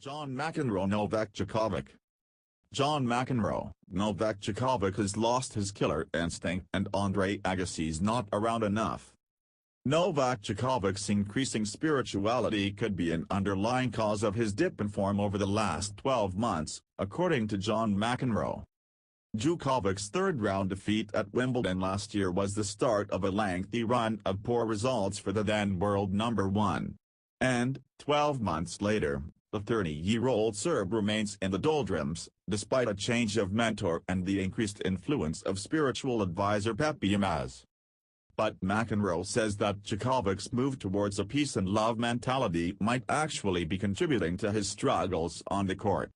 John McEnroe Novak Djokovic. John McEnroe Novak Djokovic has lost his killer instinct and Andre Agassi's not around enough. Novak Djokovic's increasing spirituality could be an underlying cause of his dip in form over the last 12 months, according to John McEnroe. Djokovic's third-round defeat at Wimbledon last year was the start of a lengthy run of poor results for the then world number one. And, 12 months later, the 30-year-old Serb remains in the doldrums, despite a change of mentor and the increased influence of spiritual advisor Pepe Yamaz. But McEnroe says that Djokovic's move towards a peace and love mentality might actually be contributing to his struggles on the court.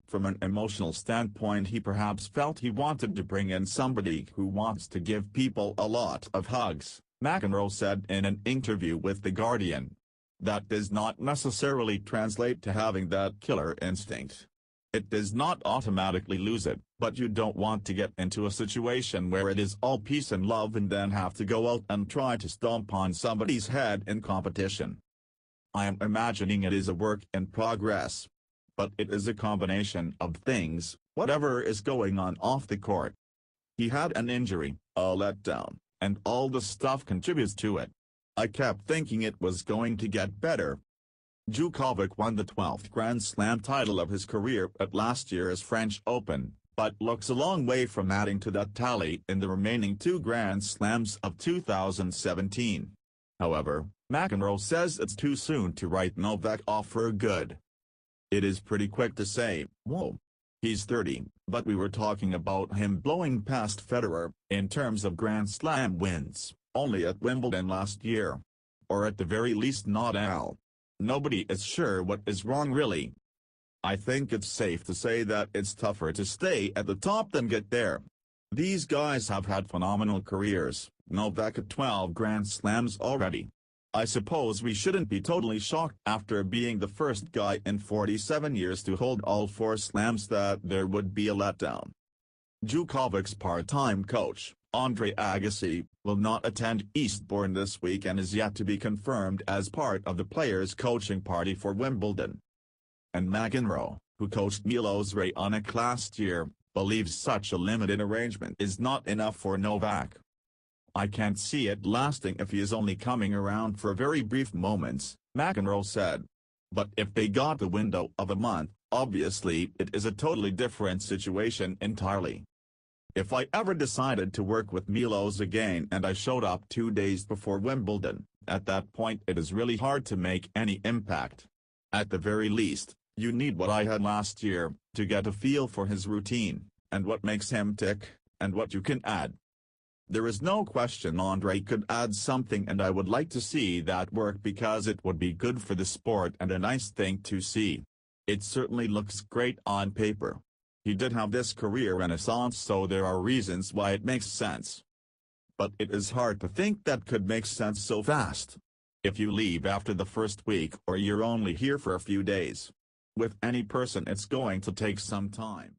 From an emotional standpoint, he perhaps felt he wanted to bring in somebody who wants to give people a lot of hugs, McEnroe said in an interview with The Guardian. That does not necessarily translate to having that killer instinct. It does not automatically lose it, but you don't want to get into a situation where it is all peace and love and then have to go out and try to stomp on somebody's head in competition. I am imagining it is a work in progress. But it is a combination of things, whatever is going on off the court. He had an injury, a letdown, and all the stuff contributes to it. I kept thinking it was going to get better. Djokovic won the 12th Grand Slam title of his career at last year's French Open, but looks a long way from adding to that tally in the remaining two Grand Slams of 2017. However, McEnroe says it's too soon to write Novak off for good. It is pretty quick to say, whoa. He's 30, but we were talking about him blowing past Federer, in terms of Grand Slam wins, only at Wimbledon last year. Or at the very least Nadal. Nobody is sure what is wrong really. I think it's safe to say that it's tougher to stay at the top than get there. These guys have had phenomenal careers, Novak at 12 Grand Slams already. I suppose we shouldn't be totally shocked after being the first guy in 47 years to hold all 4 slams that there would be a letdown. Djokovic's part-time coach, Andre Agassi, will not attend Eastbourne this week and is yet to be confirmed as part of the players' coaching party for Wimbledon. And McEnroe, who coached Milos Raonic last year, believes such a limited arrangement is not enough for Novak. I can't see it lasting if he is only coming around for very brief moments, McEnroe said. But if they got the window of a month, obviously it is a totally different situation entirely. If I ever decided to work with Milos again and I showed up 2 days before Wimbledon, at that point it is really hard to make any impact. At the very least, you need what I had last year, to get a feel for his routine, and what makes him tick, and what you can add. There is no question Andre could add something and I would like to see that work because it would be good for the sport and a nice thing to see. It certainly looks great on paper. He did have this career renaissance, so there are reasons why it makes sense. But it is hard to think that could make sense so fast. If you leave after the first week or you're only here for a few days. With any person it's going to take some time.